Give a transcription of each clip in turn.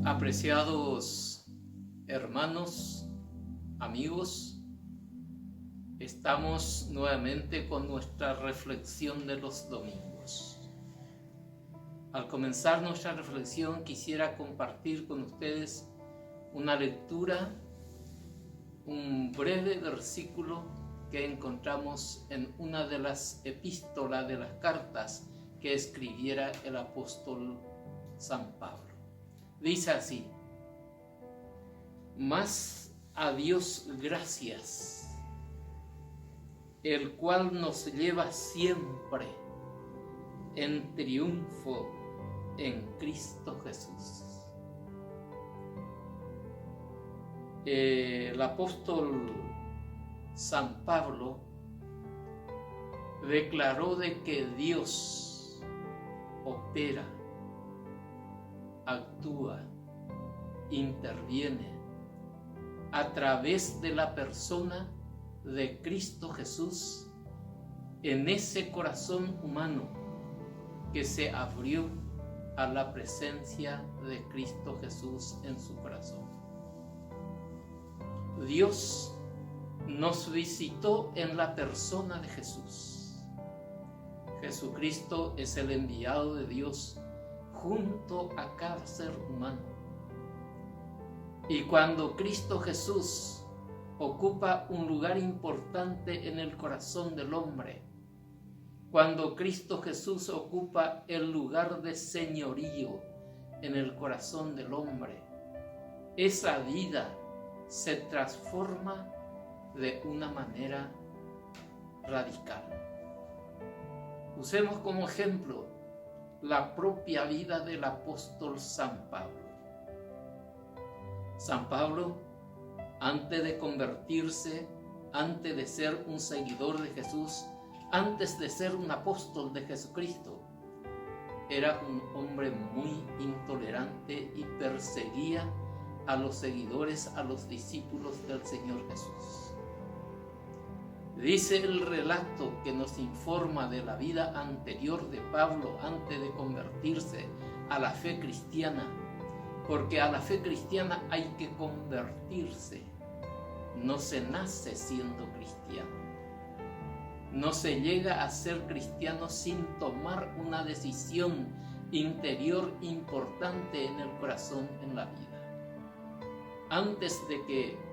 Apreciados hermanos, amigos, estamos nuevamente con nuestra reflexión de los domingos. Al comenzar nuestra reflexión quisiera compartir con ustedes una lectura, un breve versículo que encontramos en una de las epístolas de las cartas que escribiera el apóstol San Pablo. Dice así: mas a Dios gracias, el cual nos lleva siempre en triunfo en Cristo Jesús. El apóstol San Pablo declaró de que Dios opera, actúa, interviene a través de la persona de Cristo Jesús en ese corazón humano que se abrió a la presencia de Cristo Jesús en su corazón. Dios nos visitó en la persona de Jesús. Jesucristo es el enviado de Dios junto a cada ser humano. Y cuando Cristo Jesús ocupa un lugar importante en el corazón del hombre, cuando Cristo Jesús ocupa el lugar de señorío en el corazón del hombre, esa vida se transforma de una manera radical. Usemos como ejemplo la propia vida del apóstol San Pablo. San Pablo, antes de convertirse, antes de ser un seguidor de Jesús, antes de ser un apóstol de Jesucristo, era un hombre muy intolerante y perseguía a los seguidores, a los discípulos del Señor Jesús. Dice el relato que nos informa de la vida anterior de Pablo antes de convertirse a la fe cristiana, porque a la fe cristiana hay que convertirse. No se nace siendo cristiano. No se llega a ser cristiano sin tomar una decisión interior importante en el corazón, en la vida. Antes de que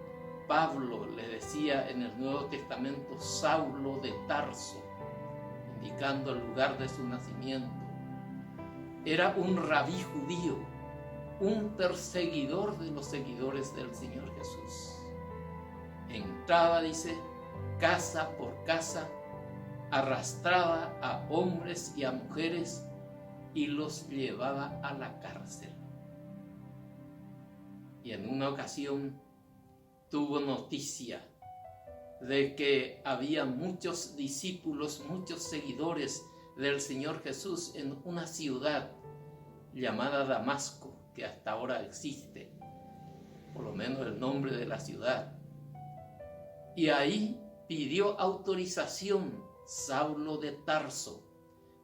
Pablo le decía en el Nuevo Testamento Saulo de Tarso, indicando el lugar de su nacimiento, era un rabí judío, un perseguidor de los seguidores del Señor Jesús. Entraba, dice, casa por casa, arrastraba a hombres y a mujeres y los llevaba a la cárcel. Y en una ocasión tuvo noticia de que había muchos discípulos, muchos seguidores del Señor Jesús en una ciudad llamada Damasco, que hasta ahora existe, por lo menos el nombre de la ciudad. Y ahí pidió autorización, Saulo de Tarso,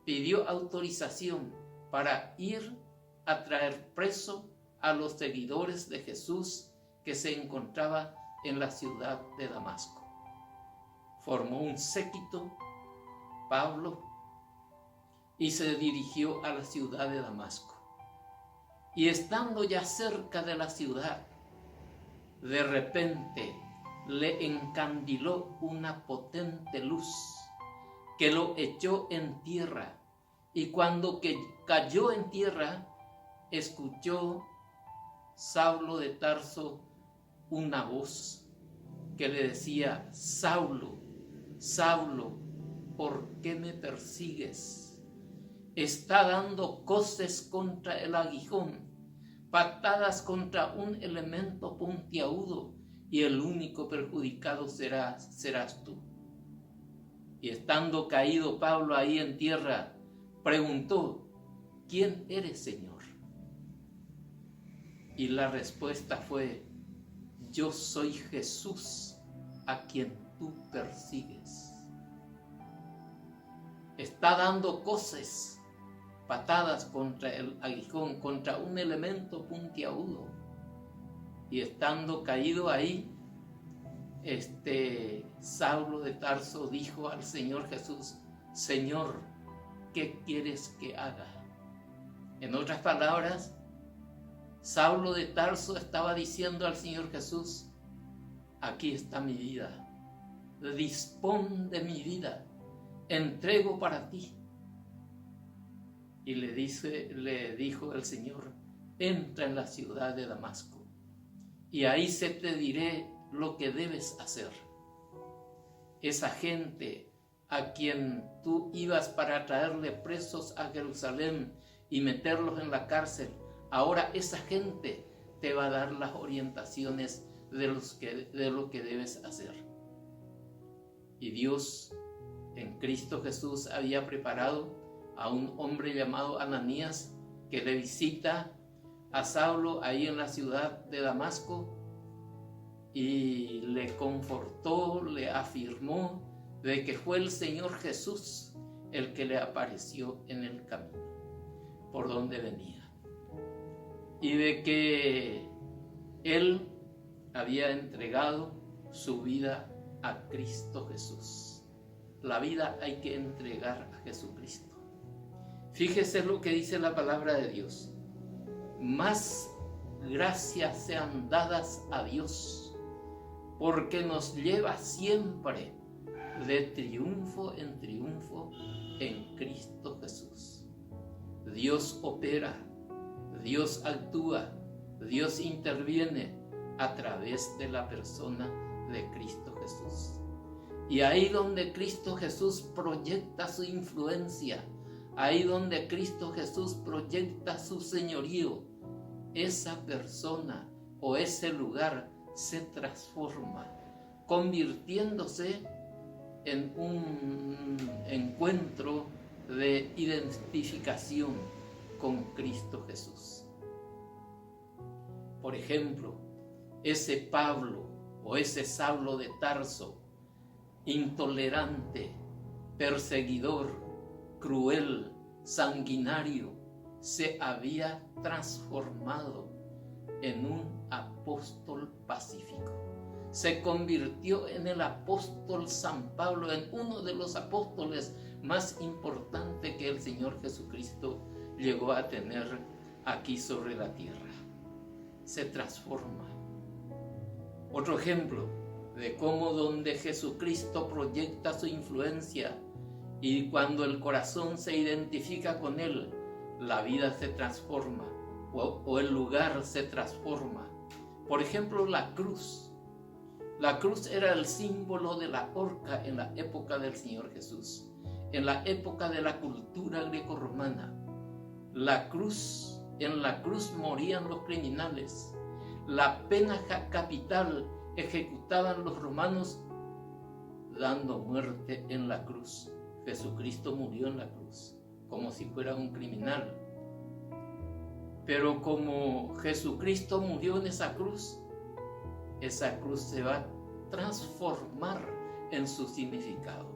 pidió autorización para ir a traer preso a los seguidores de Jesús que se encontraba en la ciudad de Damasco. Formó un séquito, Pablo, y se dirigió a la ciudad de Damasco. Y estando ya cerca de la ciudad, de repente le encandiló una potente luz que lo echó en tierra. Y cuando cayó en tierra, escuchó Saulo de Tarso una voz que le decía: Saulo, Saulo, ¿por qué me persigues? Está dando coces contra el aguijón, patadas contra un elemento puntiagudo, y el único perjudicado serás tú. Y estando caído Pablo ahí en tierra, preguntó: ¿quién eres, Señor? Y la respuesta fue: yo soy Jesús a quien tú persigues. Está dando coces patadas contra el aguijón, contra un elemento puntiagudo. Y estando caído ahí, Saulo de Tarso dijo al Señor Jesús: Señor, ¿qué quieres que haga? En otras palabras, Saulo de Tarso estaba diciendo al Señor Jesús: aquí está mi vida, dispón de mi vida, entrego para ti. Y le dijo el Señor: entra en la ciudad de Damasco, y ahí se te diré lo que debes hacer. Esa gente a quien tú ibas para traerle presos a Jerusalén y meterlos en la cárcel, ahora esa gente te va a dar las orientaciones de lo que debes hacer. Y Dios en Cristo Jesús había preparado a un hombre llamado Ananías, que le visita a Saulo ahí en la ciudad de Damasco y le confortó, le afirmó de que fue el Señor Jesús el que le apareció en el camino por donde venía, y de que él había entregado su vida a Cristo Jesús. La vida hay que entregar a Jesucristo. Fíjese lo que dice la palabra de Dios: más gracias sean dadas a Dios, porque nos lleva siempre de triunfo en Cristo Jesús. Dios opera, Dios actúa, Dios interviene a través de la persona de Cristo Jesús. Y ahí donde Cristo Jesús proyecta su influencia, ahí donde Cristo Jesús proyecta su señorío, esa persona o ese lugar se transforma, convirtiéndose en un encuentro de identificación con Cristo Jesús. Por ejemplo, ese Pablo o ese Saulo de Tarso, intolerante, perseguidor, cruel, sanguinario, se había transformado en un apóstol pacífico. Se convirtió en el apóstol San Pablo, en uno de los apóstoles más importantes que el Señor Jesucristo llegó a tener aquí sobre la tierra. Se transforma. Otro ejemplo de cómo donde Jesucristo proyecta su influencia y cuando el corazón se identifica con Él, la vida se transforma o el lugar se transforma. Por ejemplo, la cruz. La cruz era el símbolo de la horca en la época del Señor Jesús, en la época de la cultura grecorromana. En la cruz morían los criminales. La pena capital ejecutaban los romanos dando muerte en la cruz. Jesucristo murió en la cruz como si fuera un criminal. Pero como Jesucristo murió en esa cruz se va a transformar en su significado.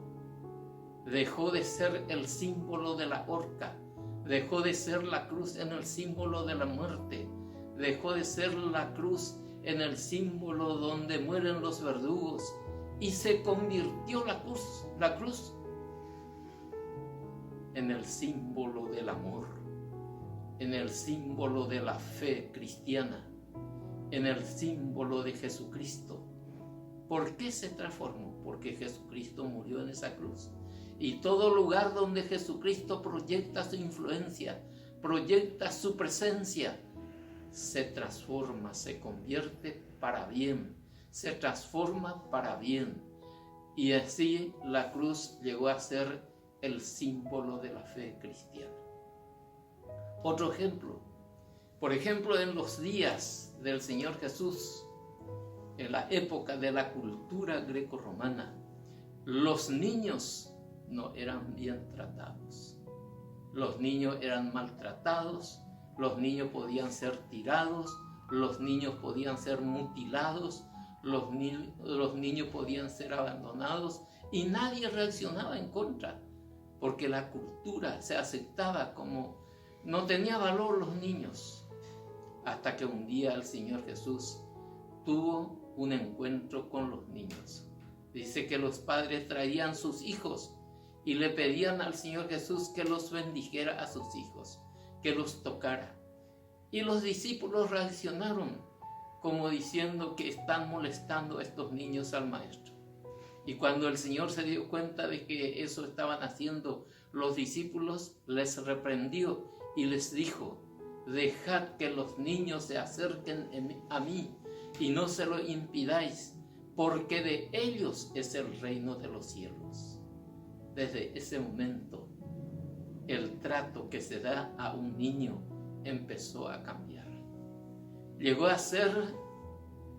Dejó de ser el símbolo de la horca, dejó de ser la cruz en el símbolo de la muerte, dejó de ser la cruz en el símbolo donde mueren los verdugos, y se convirtió la cruz en el símbolo del amor, en el símbolo de la fe cristiana, en el símbolo de Jesucristo. ¿Por qué se transformó? Porque Jesucristo murió en esa cruz. Y todo lugar donde Jesucristo proyecta su influencia, proyecta su presencia, se transforma, se convierte para bien, se transforma para bien. Y así la cruz llegó a ser el símbolo de la fe cristiana. Otro ejemplo, por ejemplo, en los días del Señor Jesús, en la época de la cultura grecorromana, los niños no eran bien tratados. Los niños eran maltratados, los niños podían ser tirados, los niños podían ser mutilados, los niños podían ser abandonados y nadie reaccionaba en contra, porque la cultura se aceptaba como No tenía valor los niños, hasta que un día el Señor Jesús tuvo un encuentro con los niños. Dice que los padres traían sus hijos y le pedían al Señor Jesús que los bendijera a sus hijos, que los tocara. Y los discípulos reaccionaron como diciendo que están molestando a estos niños al maestro. Y cuando el Señor se dio cuenta de que eso estaban haciendo los discípulos, les reprendió y les dijo: dejad que los niños se acerquen a mí y no se lo impidáis, porque de ellos es el reino de los cielos. Desde ese momento, el trato que se da a un niño empezó a cambiar. Llegó a ser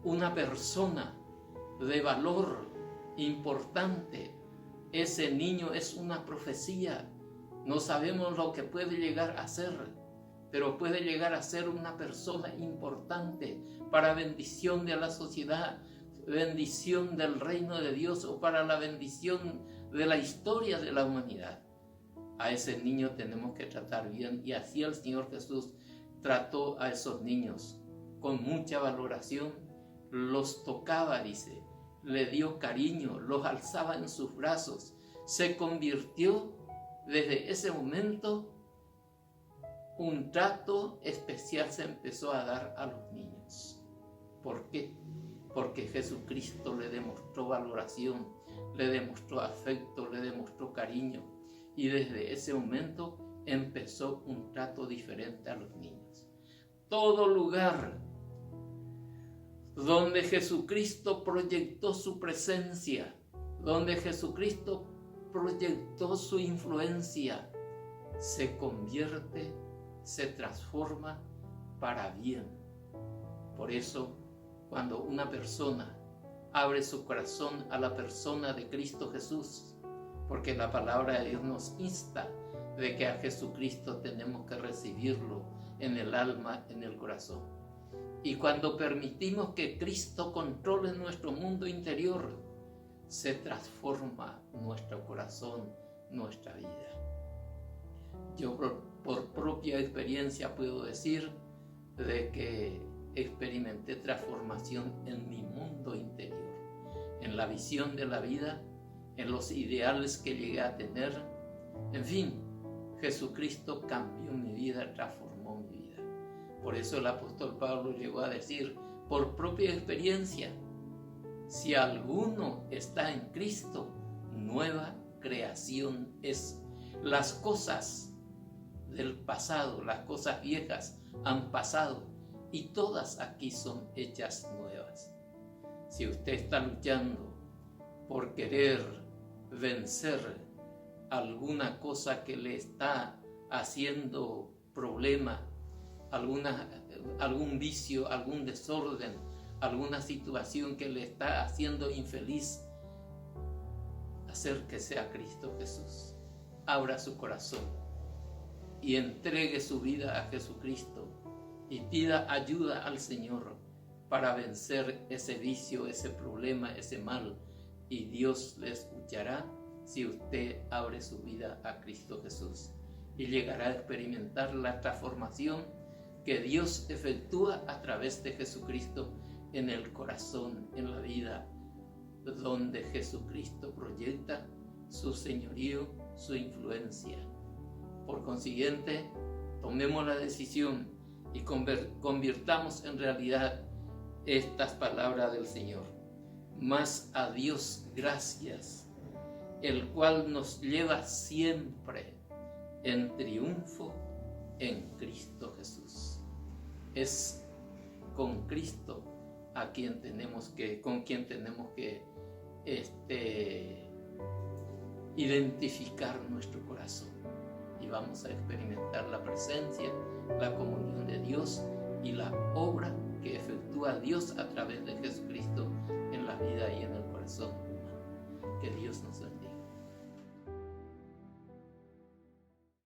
una persona de valor importante. Ese niño es una profecía. No sabemos lo que puede llegar a ser, pero puede llegar a ser una persona importante para bendición de la sociedad, bendición del reino de Dios o para la bendición de la historia de la humanidad. A ese niño tenemos que tratar bien, y así el Señor Jesús trató a esos niños con mucha valoración. Los tocaba, dice, le dio cariño, los alzaba en sus brazos. Se convirtió desde ese momento, un trato especial se empezó a dar a los niños. ¿Por qué? Porque Jesucristo le demostró valoración, le demostró afecto, le demostró cariño, y desde ese momento empezó un trato diferente a los niños. Todo lugar donde Jesucristo proyectó su presencia, donde Jesucristo proyectó su influencia, se convierte, se transforma para bien. Por eso, cuando una persona abre su corazón a la persona de Cristo Jesús, porque la palabra de Dios nos insta de que a Jesucristo tenemos que recibirlo en el alma, en el corazón. Y cuando permitimos que Cristo controle nuestro mundo interior, se transforma nuestro corazón, nuestra vida. Yo por propia experiencia puedo decir de que experimenté transformación en mi mundo interior, en la visión de la vida, en los ideales que llegué a tener. En fin, Jesucristo cambió mi vida, transformó mi vida. Por eso el apóstol Pablo llegó a decir, por propia experiencia, si alguno está en Cristo, nueva creación es. Las cosas del pasado, las cosas viejas han pasado y todas aquí son hechas nuevas. Si usted está luchando por querer vencer alguna cosa que le está haciendo problema, algún vicio, algún desorden, alguna situación que le está haciendo infeliz, acérquese a Cristo Jesús, abra su corazón y entregue su vida a Jesucristo y pida ayuda al Señor para vencer ese vicio, ese problema, ese mal, y Dios le escuchará si usted abre su vida a Cristo Jesús, y llegará a experimentar la transformación que Dios efectúa a través de Jesucristo en el corazón, en la vida, donde Jesucristo proyecta su señorío, su influencia. Por consiguiente, tomemos la decisión y convirtamos en realidad estas palabras del Señor. Mas a Dios gracias, el cual nos lleva siempre en triunfo en Cristo Jesús. Es con Cristo con quien tenemos que identificar nuestro corazón, y vamos a experimentar la presencia, la comunión de Dios y la obra que efectúa Dios a través de Jesucristo en la vida y en el corazón humano. Que Dios nos bendiga.